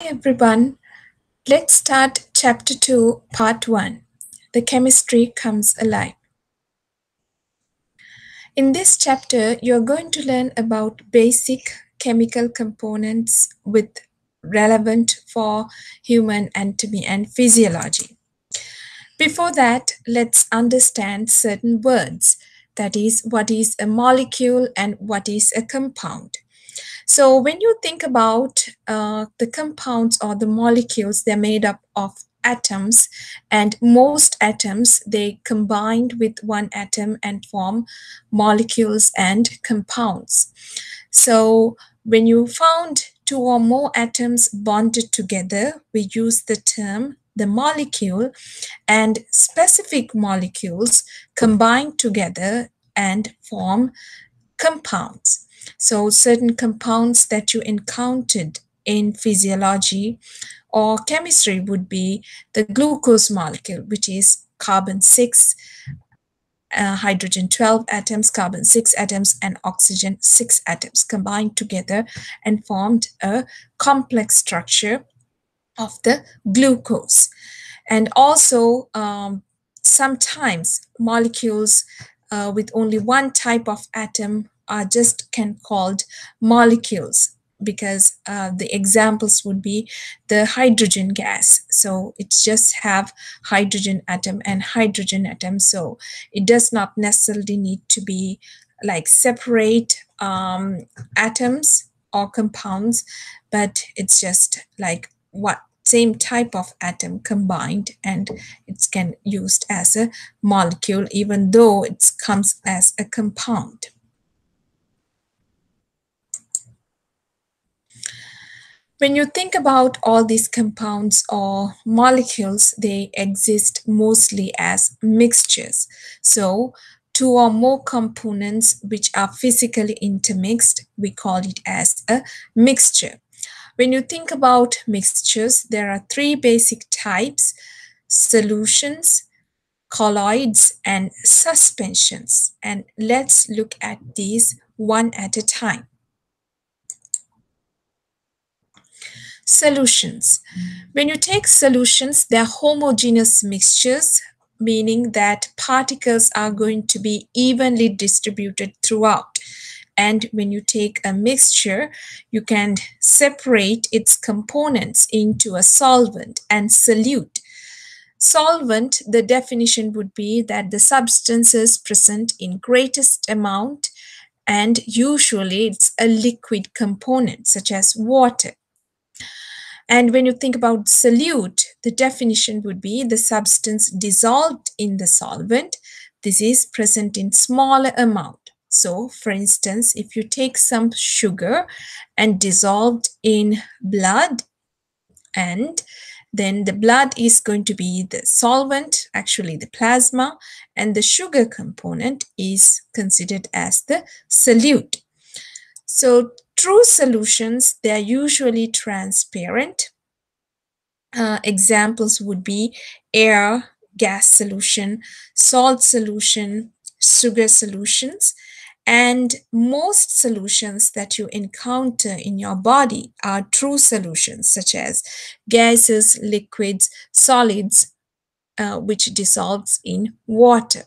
Everyone, let's start Chapter 2, Part 1. The Chemistry Comes Alive. In this chapter, you're going to learn about basic chemical components with relevant for human anatomy and physiology. Before that, let's understand certain words. That is, what is a molecule and what is a compound. So when you think about the compounds or the molecules, they're made up of atoms, and most atoms, they combined with one atom and form molecules and compounds. So when you found two or more atoms bonded together, we use the term the molecule, and specific molecules combine together and form compounds. So certain compounds that you encountered in physiology or chemistry would be the glucose molecule, which is carbon 6, hydrogen 12 atoms, carbon 6 atoms, and oxygen 6 atoms combined together and formed a complex structure of the glucose. And also, sometimes molecules with only one type of atom are just called molecules, because the examples would be the hydrogen gas. So it just have hydrogen atom and hydrogen atom. So it does not necessarily need to be like separate atoms or compounds, but it's just like what same type of atom combined, and it can used as a molecule even though it comes as a compound. When you think about all these compounds or molecules, they exist mostly as mixtures. So two or more components which are physically intermixed, we call it as a mixture. When you think about mixtures, there are three basic types: solutions, colloids, and suspensions. And let's look at these one at a time. Solutions. When you take solutions, they're homogeneous mixtures, meaning that particles are going to be evenly distributed throughout. And when you take a mixture, you can separate its components into a solvent and solute. Solvent, the definition would be that the substance is present in greatest amount, and usually it's a liquid component such as water. And when you think about solute, the definition would be the substance dissolved in the solvent. This is present in smaller amount. So, for instance, if you take some sugar and dissolved in blood, and then the blood is going to be the solvent, actually the plasma, and the sugar component is considered as the solute. So true solutions, they are usually transparent. Examples would be air, gas solution, salt solution, sugar solutions. And most solutions that you encounter in your body are true solutions, such as gases, liquids, solids, which dissolves in water.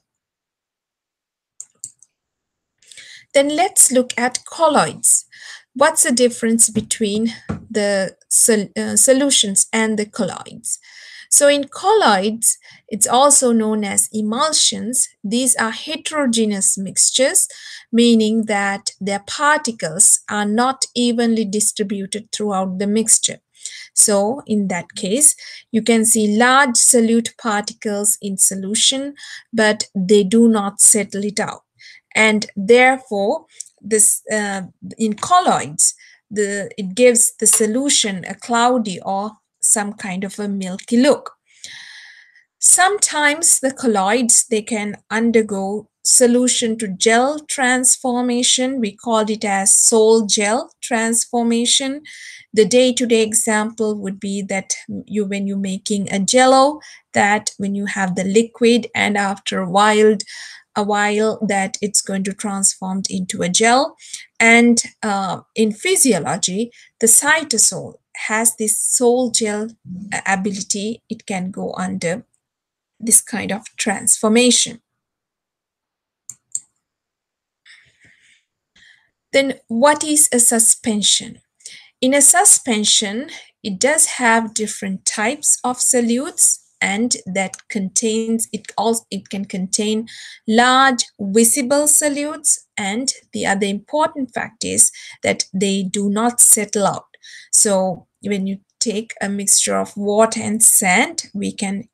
Then let's look at colloids. What's the difference between the solutions and the colloids? So in colloids, it's also known as emulsions. These are heterogeneous mixtures, meaning that their particles are not evenly distributed throughout the mixture. So in that case, you can see large solute particles in solution, but they do not settle it out. And therefore, this in colloids, it gives the solution a cloudy or some kind of a milky look. Sometimes the colloids, they can undergo solution to gel transformation. We called it as sol-gel transformation. The day-to-day example would be that when you're making a jello, that when you have the liquid and after a while that it's going to transform into a gel. And in physiology, the cytosol has this sol gel ability, it can go under this kind of transformation. Then what is a suspension? In a suspension, it does have different types of solutes, and that contains it can contain large visible solutes, and the other important fact is that they do not settle out. So when you take a mixture of water and sand, we can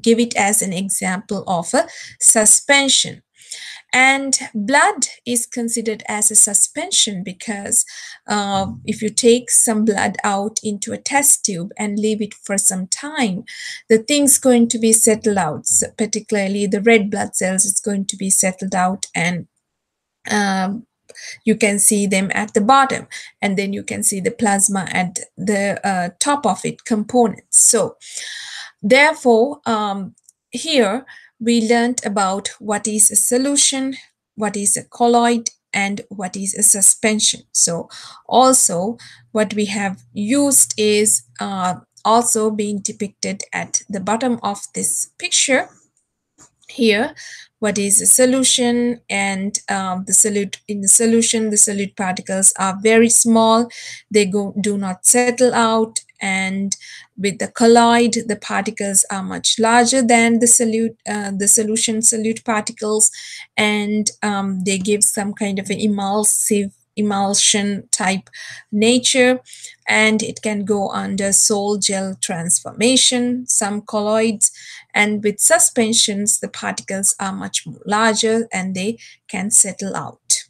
give it as an example of a suspension. And blood is considered as a suspension because if you take some blood out into a test tube and leave it for some time, the thing's going to be settled out. So particularly the red blood cells is going to be settled out, and um, you can see them at the bottom, and then you can see the plasma at the top of it components. So therefore, here we learned about what is a solution, what is a colloid, and what is a suspension. So also what we have used is also being depicted at the bottom of this picture. Here, what is a solution, and the solute in the solution, the solute particles are very small, they do not settle out, and with the colloid, the particles are much larger than the solution solute particles, and they give some kind of an emulsion type nature, and it can go under sol gel transformation, some colloids, and with suspensions, the particles are much more larger and they can settle out.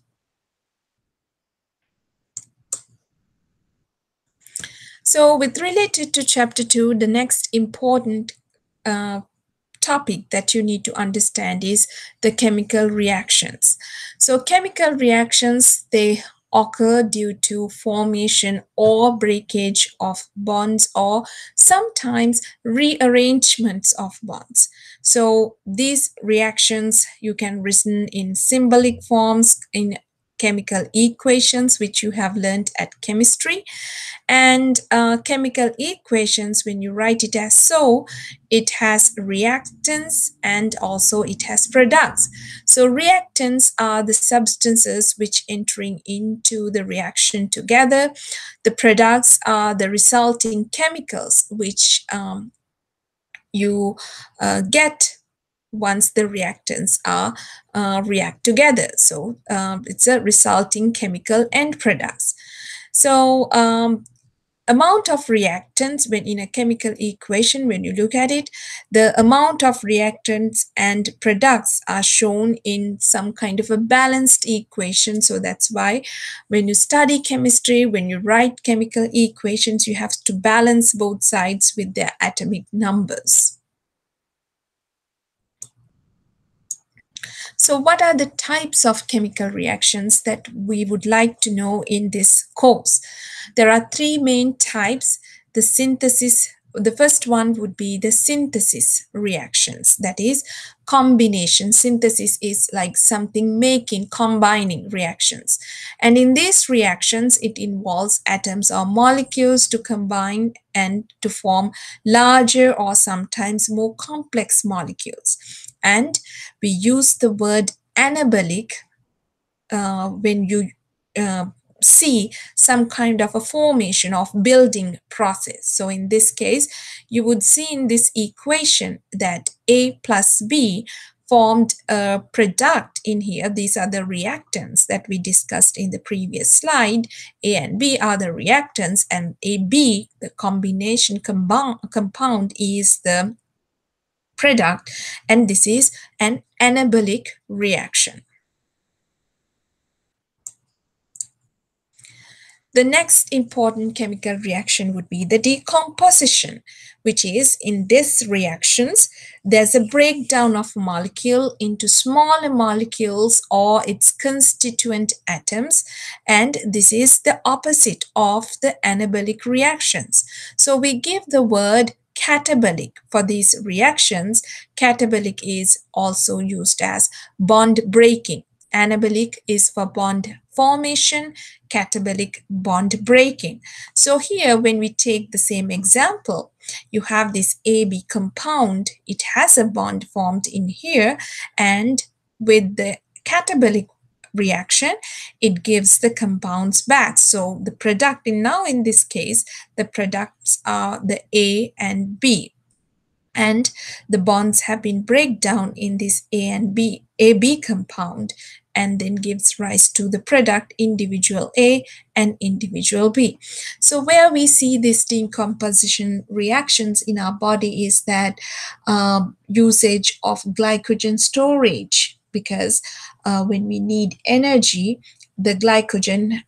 So with related to chapter 2, the next important topic that you need to understand is the chemical reactions. So chemical reactions, they occur due to formation or breakage of bonds, or sometimes rearrangements of bonds. So these reactions you can reason in symbolic forms in chemical equations, which you have learned at chemistry. And chemical equations, when you write it as so, it has reactants and also it has products. So reactants are the substances which entering into the reaction together. The products are the resulting chemicals which you get once the reactants are react together. So it's a resulting chemical end products. So amount of reactants, when in a chemical equation, when you look at it, the amount of reactants and products are shown in some kind of a balanced equation. So that's why when you study chemistry, when you write chemical equations, you have to balance both sides with their atomic numbers. So what are the types of chemical reactions that we would like to know in this course? There are three main types. The synthesis, the first one would be the synthesis reactions, that is combination. Synthesis is like something making, combining reactions. And in these reactions, it involves atoms or molecules to combine and to form larger or sometimes more complex molecules. And we use the word anabolic when you see some kind of a formation of building process. So in this case, you would see in this equation that A plus B formed a product in here. These are the reactants that we discussed in the previous slide. A and B are the reactants, and AB, the combination compound, is the product, and this is an anabolic reaction. The next important chemical reaction would be the decomposition, which is in these reactions, there's a breakdown of molecule into smaller molecules or its constituent atoms, and this is the opposite of the anabolic reactions. So we give the word catabolic for these reactions. Catabolic is also used as bond breaking. Anabolic is for bond formation, catabolic bond breaking. So here, when we take the same example, you have this AB compound. It has a bond formed in here, and with the catabolic reaction, it gives the compounds back. So the product, now in this case, the products are the A and B, and the bonds have been break down in this A and B, AB compound, and then gives rise to the product individual A and individual B. So where we see these decomposition reactions in our body is that usage of glycogen storage, because when we need energy, the glycogen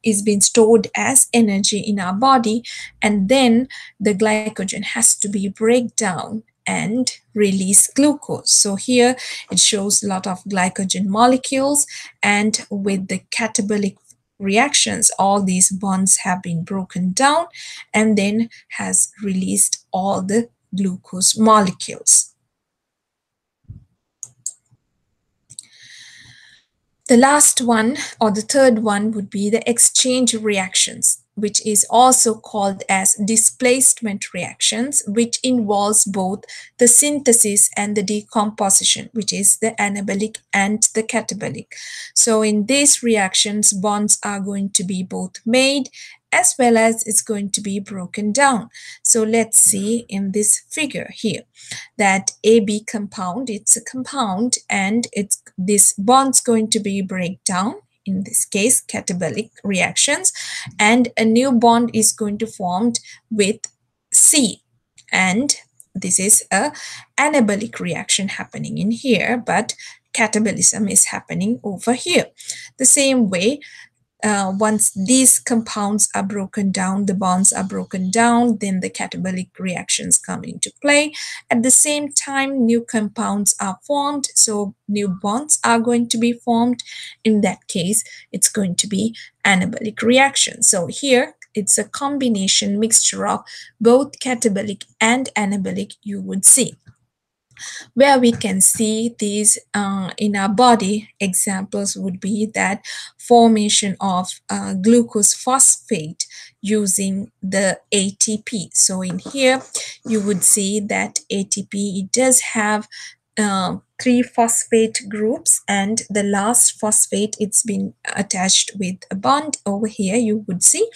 is being stored as energy in our body, and then the glycogen has to be break down and release glucose. So here it shows a lot of glycogen molecules, and with the catabolic reactions, all these bonds have been broken down and then has released all the glucose molecules. The last one, or the third one, would be the exchange reactions, which is also called as displacement reactions, which involves both the synthesis and the decomposition, which is the anabolic and the catabolic. So in these reactions, bonds are going to be both made as well as it's going to be broken down. So let's see in this figure here that AB compound, it's a compound, and it's this bond's going to be break down, in this case catabolic reactions, and a new bond is going to formed with C, and this is a anabolic reaction happening in here, but catabolism is happening over here. The same way, once these compounds are broken down, the bonds are broken down, then the catabolic reactions come into play. At the same time, new compounds are formed, so new bonds are going to be formed. In that case, it's going to be anabolic reaction. So here, it's a combination mixture of both catabolic and anabolic, you would see. Where we can see these in our body, examples would be that formation of glucose phosphate using the ATP. So in here, you would see that ATP, it does have three phosphate groups, and the last phosphate, it's been attached with a bond over here, you would see.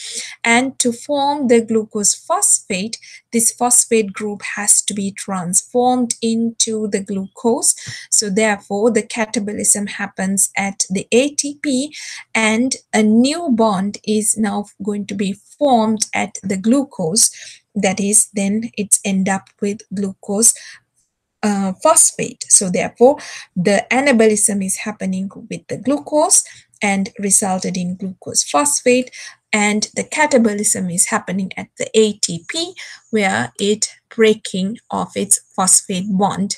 And to form the glucose phosphate, this phosphate group has to be transformed into the glucose. So therefore, the catabolism happens at the ATP, and a new bond is now going to be formed at the glucose. That is, then it's end up with glucose phosphate. So therefore, the anabolism is happening with the glucose and resulted in glucose phosphate, and the catabolism is happening at the ATP, where it breaking of its phosphate bond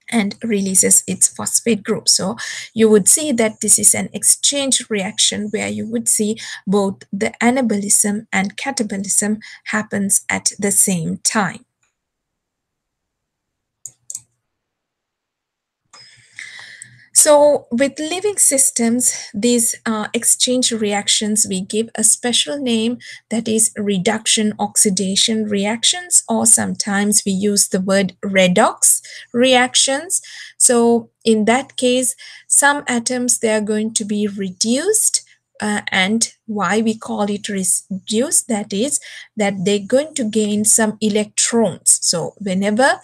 and releases its phosphate group. So you would see that this is an exchange reaction where you would see both the anabolism and catabolism happens at the same time. So with living systems, these exchange reactions, we give a special name, that is reduction oxidation reactions, or sometimes we use the word redox reactions. So in that case, some atoms, they are going to be reduced, and why we call it reduced, that is that they're going to gain some electrons. So whenever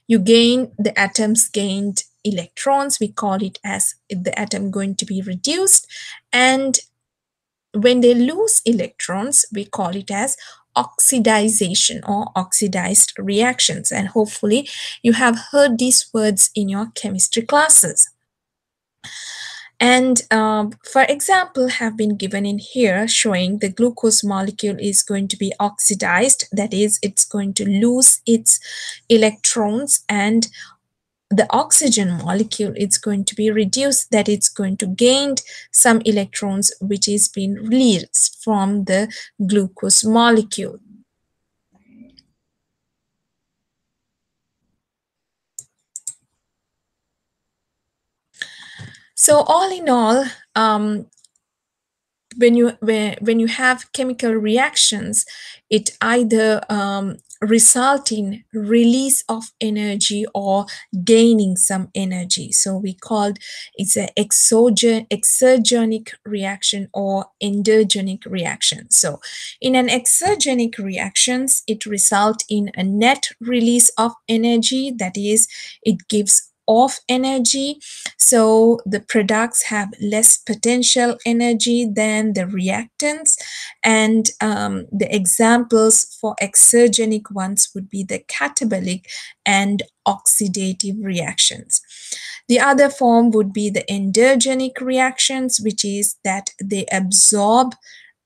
you gain, the atoms gained electrons, we call it as the atom going to be reduced, and when they lose electrons, we call it as oxidization or oxidized reactions. And hopefully you have heard these words in your chemistry classes. And for example, have been given in here, showing the glucose molecule is going to be oxidized, that is, it's going to lose its electrons, and the oxygen molecule, it's going to be reduced, that it's going to gain some electrons which is being released from the glucose molecule. So all in all, when you have chemical reactions, it either result in release of energy or gaining some energy. So we called it's an exergenic reaction or endogenic reaction. So in an exergenic reactions, it results in a net release of energy, that is, it gives off energy, so the products have less potential energy than the reactants. And the examples for exergenic ones would be the catabolic and oxidative reactions. The other form would be the endogenic reactions, which is that they absorb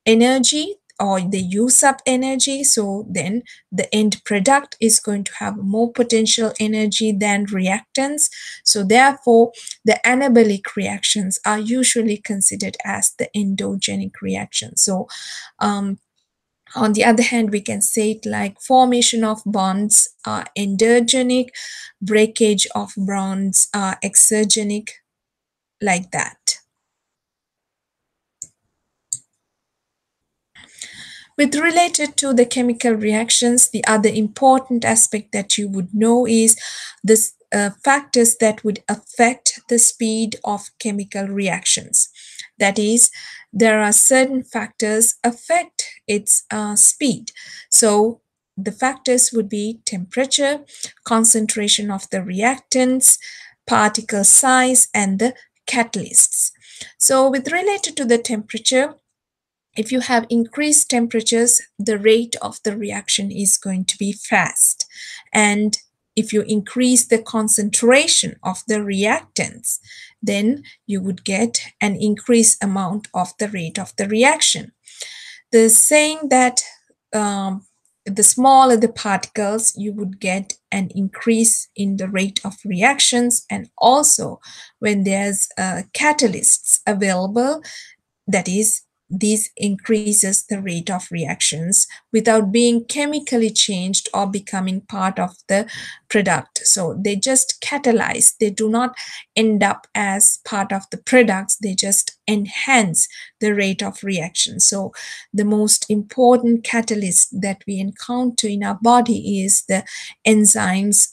energy or they use up energy, so then the end product is going to have more potential energy than reactants. So therefore the anabolic reactions are usually considered as the endogenic reactions. So on the other hand, we can say it like formation of bonds are endogenic, breakage of bonds are exergenic, like that. With related to the chemical reactions, the other important aspect that you would know is this factors that would affect the speed of chemical reactions. That is, there are certain factors affect its speed. So the factors would be temperature, concentration of the reactants, particle size, and the catalysts. So with related to the temperature, if you have increased temperatures, the rate of the reaction is going to be fast. And if you increase the concentration of the reactants, then you would get an increased amount of the rate of the reaction. The saying that the smaller the particles, you would get an increase in the rate of reactions. And also when there's catalysts available, that is, this increases the rate of reactions without being chemically changed or becoming part of the product. So they just catalyze, they do not end up as part of the products, they just enhance the rate of reaction. So the most important catalyst that we encounter in our body is the enzymes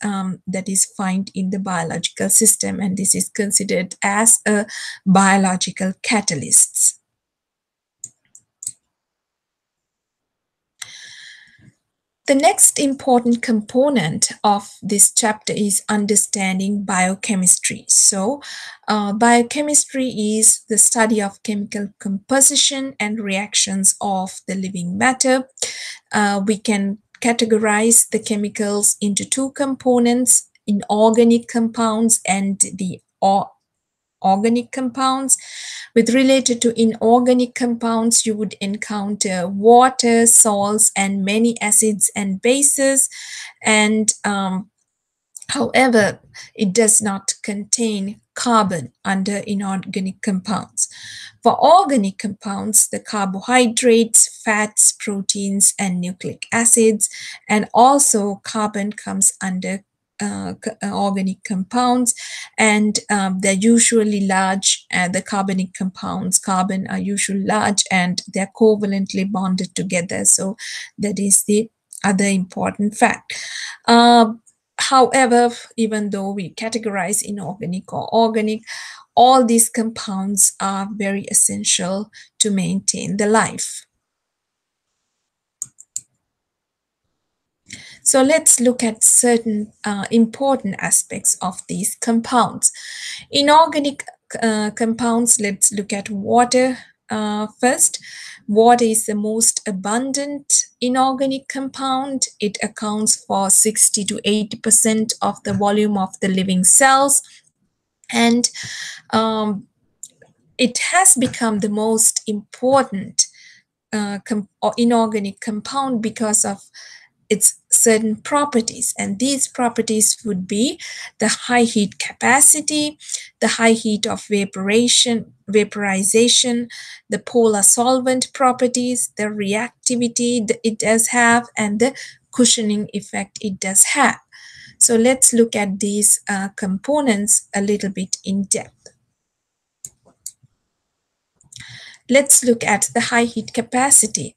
that is found in the biological system, and this is considered as a biological catalyst. The next important component of this chapter is understanding biochemistry. So, biochemistry is the study of chemical composition and reactions of the living matter. We can categorize the chemicals into two components: inorganic compounds and the organic compounds. With related to inorganic compounds, you would encounter water, salts, and many acids and bases. And however, it does not contain carbon under inorganic compounds. For organic compounds, the carbohydrates, fats, proteins, and nucleic acids, and also carbon comes under organic compounds, and they're usually large. The carbonic compounds, carbon are usually large and they're covalently bonded together. So that is the other important fact. However, even though we categorize inorganic or organic, all these compounds are very essential to maintain the life. So let's look at certain important aspects of these compounds. Inorganic compounds, let's look at water first. Water is the most abundant inorganic compound. It accounts for 60 to 80% of the volume of the living cells. And it has become the most important inorganic compound because of its certain properties, and these properties would be the high heat capacity, the high heat of vaporization, the polar solvent properties, the reactivity that it does have, and the cushioning effect it does have. So let's look at these components a little bit in depth. Let's look at the high heat capacity.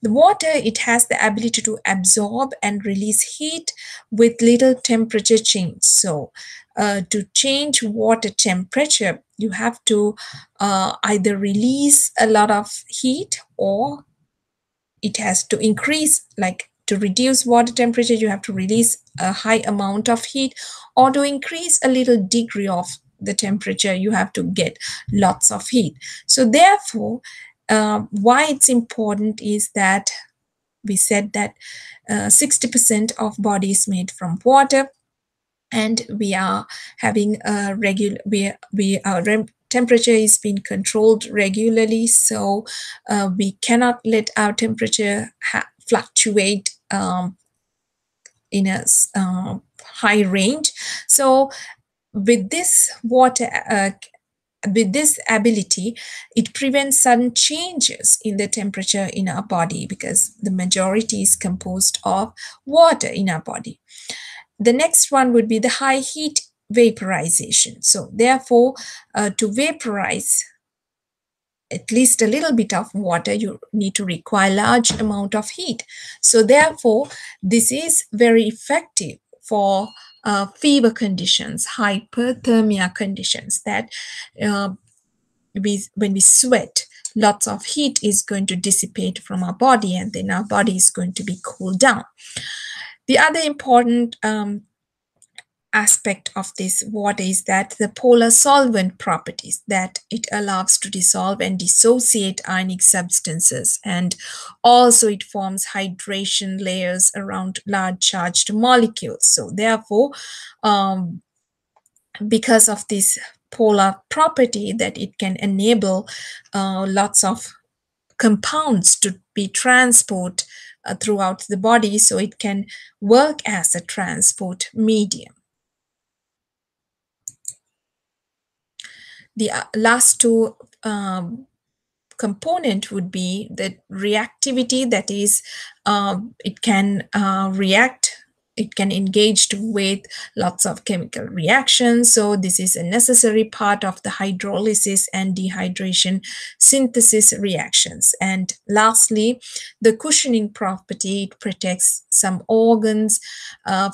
The water, it has the ability to absorb and release heat with little temperature change. So to change water temperature, you have to either release a lot of heat, or it has to increase, like to reduce water temperature, you have to release a high amount of heat, or to increase a little degree of the temperature, you have to get lots of heat. So therefore, why it's important is that we said that 60% of body is made from water, and we are having a regular temperature is being controlled regularly, so we cannot let our temperature fluctuate in a high range. So with this water with this ability, it prevents sudden changes in the temperature in our body, because the majority is composed of water in our body. The next one would be the high heat vaporization. So therefore, to vaporize at least a little bit of water, you need to require large amount of heat. So therefore, this is very effective for fever conditions, hyperthermia conditions, that when we sweat, lots of heat is going to dissipate from our body, and then our body is going to be cooled down. The other important aspect of this water is that the polar solvent properties, that it allows to dissolve and dissociate ionic substances, and also it forms hydration layers around large charged molecules. So therefore, because of this polar property, that it can enable lots of compounds to be transport throughout the body, so it can work as a transport medium. The last two component would be the reactivity, that is, it can react, it can engage with lots of chemical reactions. So this is a necessary part of the hydrolysis and dehydration synthesis reactions. And lastly, the cushioning property, it protects some organs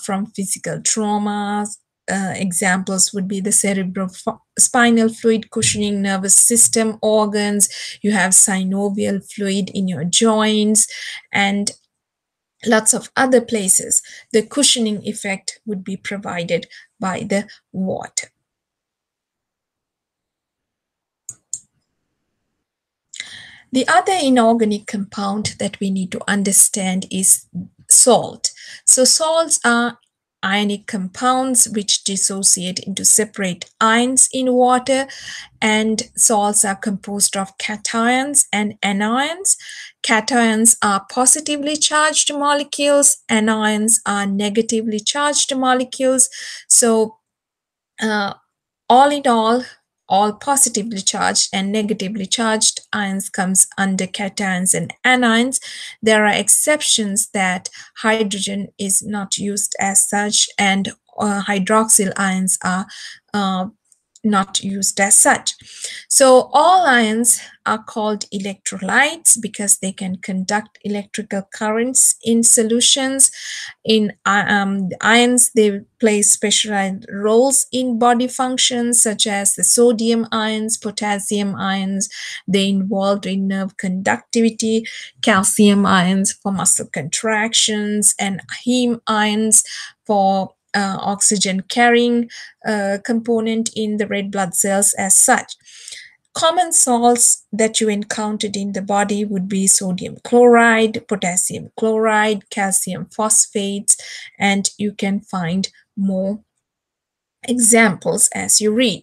from physical traumas. Examples would be the cerebrospinal fluid cushioning, nervous system organs. You have synovial fluid in your joints, and lots of other places. The cushioning effect would be provided by the water. The other inorganic compound that we need to understand is salt. So salts are ionic compounds which dissociate into separate ions in water, and salts are composed of cations and anions. Cations are positively charged molecules, anions are negatively charged molecules. So all in all positively charged and negatively charged ions comes under cations and anions. There are exceptions that hydrogen is not used as such, and hydroxyl ions are not used as such. So all ions are called electrolytes because they can conduct electrical currents in solutions. In ions, they play specialized roles in body functions, such as the sodium ions, potassium ions. They involved in nerve conductivity, calcium ions for muscle contractions, and heme ions for oxygen carrying component in the red blood cells as such. Common salts that you encountered in the body would be sodium chloride, potassium chloride, calcium phosphates, and you can find more examples as you read.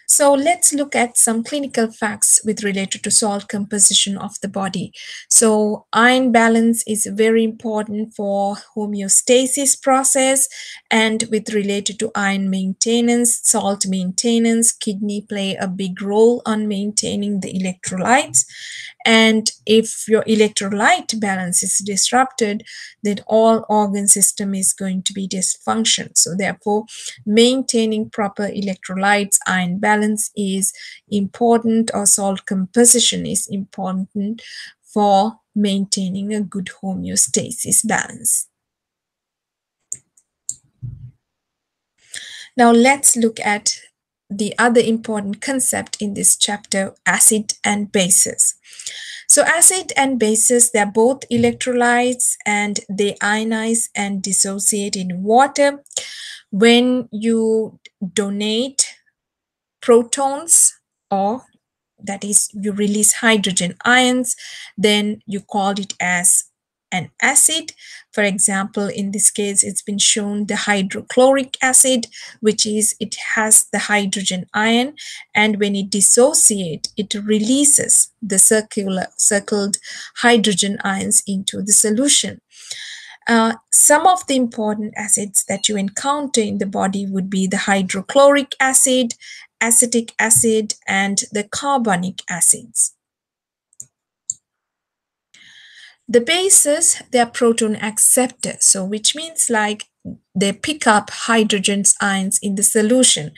So let's look at some clinical facts with related to salt composition of the body. So iron balance is very important for homeostasis process, and with related to iron maintenance, salt maintenance, kidney play a big role on maintaining the electrolytes. And if your electrolyte balance is disrupted, then all organ system is going to be dysfunction. So therefore, maintaining proper electrolytes, ion balance is important, or salt composition is important for maintaining a good homeostasis balance. Now let's look at the other important concept in this chapter, acid and bases. So acid and bases, they're both electrolytes and they ionize and dissociate in water. When you donate protons, or that is, you release hydrogen ions, then you call it as an acid. For example, in this case, it's been shown the hydrochloric acid, which is, it has the hydrogen ion, and when it dissociates, it releases the circled hydrogen ions into the solution. Some of the important acids that you encounter in the body would be the hydrochloric acid, acetic acid, and the carbonic acids. The bases, they are proton acceptors, so which means like they pick up hydrogen ions in the solution.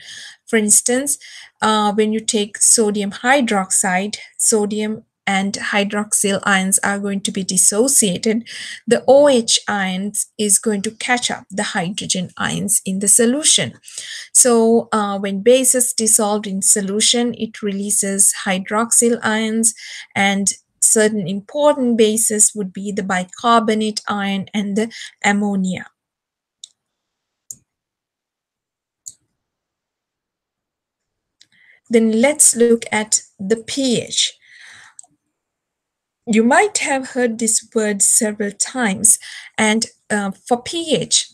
For instance, when you take sodium hydroxide, sodium and hydroxyl ions are going to be dissociated. The OH ions is going to catch up the hydrogen ions in the solution. So when base is dissolved in solution, it releases hydroxyl ions, and certain important bases would be the bicarbonate ion and the ammonia. Then let's look at the pH. You might have heard this word several times, and for pH,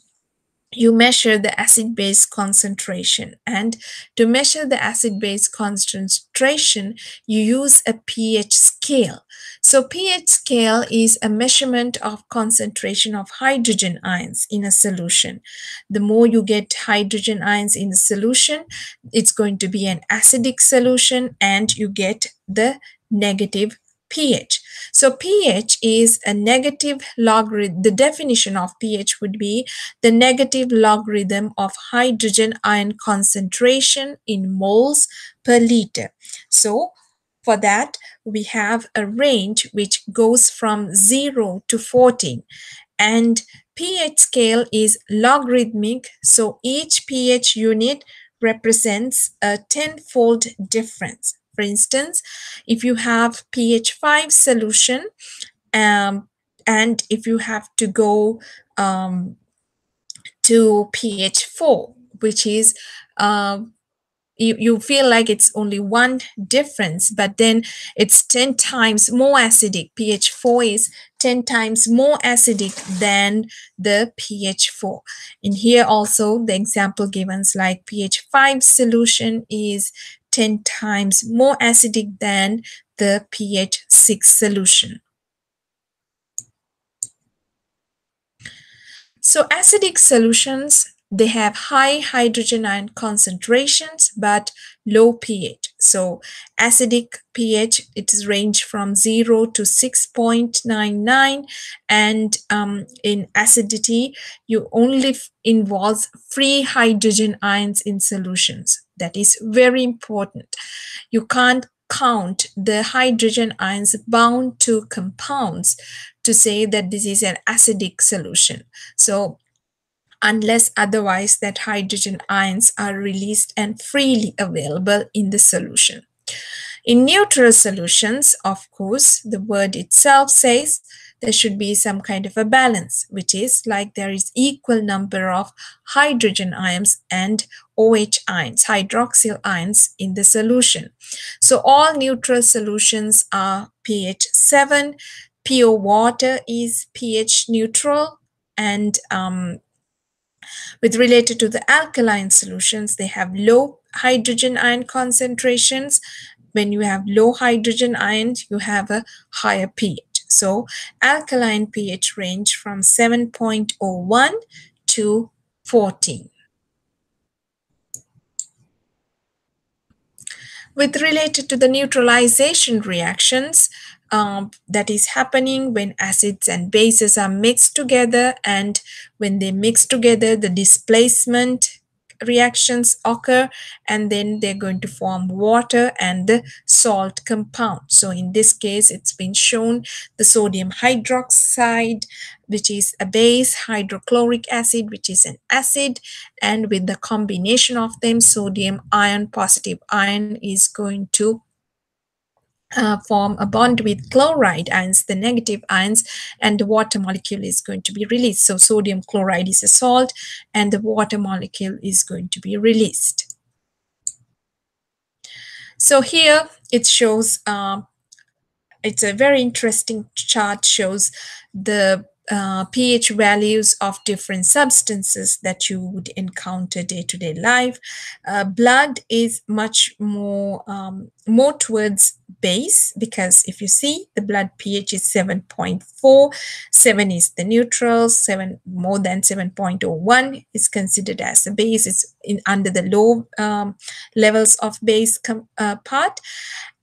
you measure the acid-base concentration, and to measure the acid-base concentration, you use a pH scale. So pH scale is a measurement of concentration of hydrogen ions in a solution. The more you get hydrogen ions in the solution, it's going to be an acidic solution, and you get the negative pH. So pH is a negative logarithm. The definition of pH would be the negative logarithm of hydrogen ion concentration in moles per liter. So for that, we have a range which goes from 0 to 14, and pH scale is logarithmic, so each pH unit represents a 10-fold difference. For instance, if you have pH 5 solution, and if you have to go to pH 4, which is you feel like it's only one difference, but then it's 10 times more acidic. pH 4 is 10 times more acidic than the pH 4. And here also the example given is like pH 5 solution is 10 times more acidic than the pH 6 solution. So acidic solutions, they have high hydrogen ion concentrations but low pH. So acidic pH, it is range from 0 to 6.99, and in acidity, you only involves free hydrogen ions in solutions. That is very important. You can't count the hydrogen ions bound to compounds to say that this is an acidic solution. So unless otherwise that hydrogen ions are released and freely available in the solution. In neutral solutions, of course, the word itself says there should be some kind of a balance, which is like there is equal number of hydrogen ions and OH ions, hydroxyl ions in the solution. So all neutral solutions are pH 7. Pure water is pH neutral, and with related to the alkaline solutions, they have low hydrogen ion concentrations. When you have low hydrogen ions, you have a higher pH. So alkaline pH range from 7.01 to 14. With related to the neutralization reactions, that is happening when acids and bases are mixed together, and when they mix together, the displacement reactions occur, and then they're going to form water and the salt compound. So in this case, it's been shown the sodium hydroxide, which is a base, hydrochloric acid, which is an acid, and with the combination of them, sodium ion, positive ion is going to form a bond with chloride ions, the negative ions, and the water molecule is going to be released. So sodium chloride is a salt, and the water molecule is going to be released. So here it shows, it's a very interesting chart, shows the pH values of different substances that you would encounter day-to-day life. Blood is much more towards base, because if you see, the blood pH is 7.4, 7 is the neutral, 7 more than 7.01 is considered as a base. It's under the low levels of base part.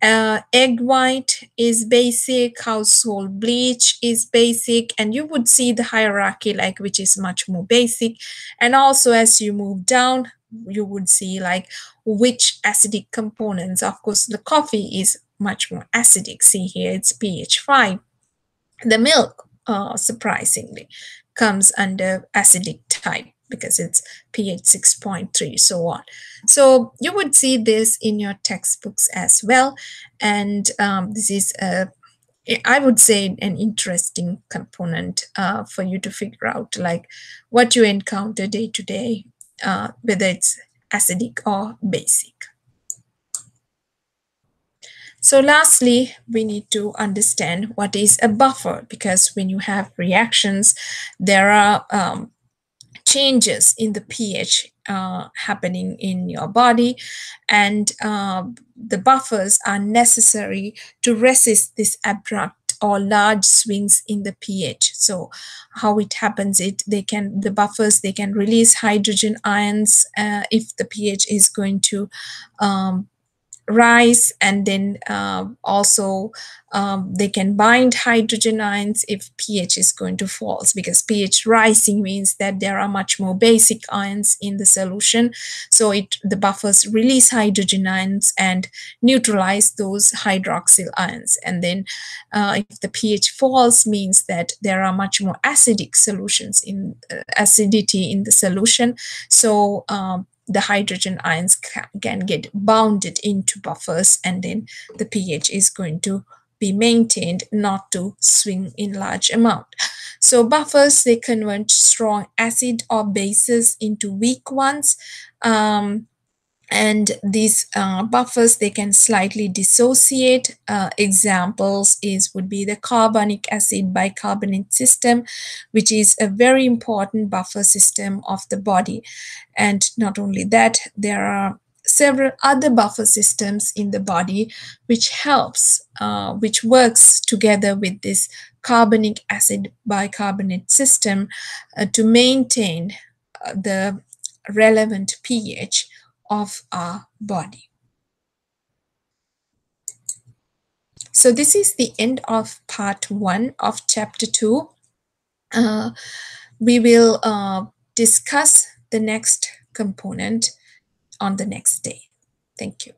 Egg white is basic, household bleach is basic, and you would see the hierarchy, like, which is much more basic. And also as you move down, you would see like which acidic components. Of course, the coffee is much more acidic. See here, it's pH 5. The milk, surprisingly, comes under acidic type because it's pH 6.3, so on. So you would see this in your textbooks as well. And this is, I would say, an interesting component for you to figure out, like what you encounter day to day, whether it's acidic or basic. So lastly, we need to understand what is a buffer, because when you have reactions, there are changes in the pH happening in your body, and the buffers are necessary to resist this abrupt or large swings in the pH. So how it happens, the buffers, they can release hydrogen ions if the pH is going to rise, and then also they can bind hydrogen ions if pH is going to fall, because pH rising means that there are much more basic ions in the solution. So the buffers release hydrogen ions and neutralize those hydroxyl ions. And then if the pH falls, means that there are much more acidic solutions in acidity in the solution. So the hydrogen ions can get bounded into buffers, and then the pH is going to be maintained, not to swing in large amount. So buffers, they convert strong acid or bases into weak ones. And these buffers, they can slightly dissociate. Examples would be the carbonic acid bicarbonate system, which is a very important buffer system of the body. And not only that, there are several other buffer systems in the body which works together with this carbonic acid bicarbonate system to maintain the relevant pH of our body. So this is the end of part 1 of chapter 2. We will discuss the next component on the next day. Thank you.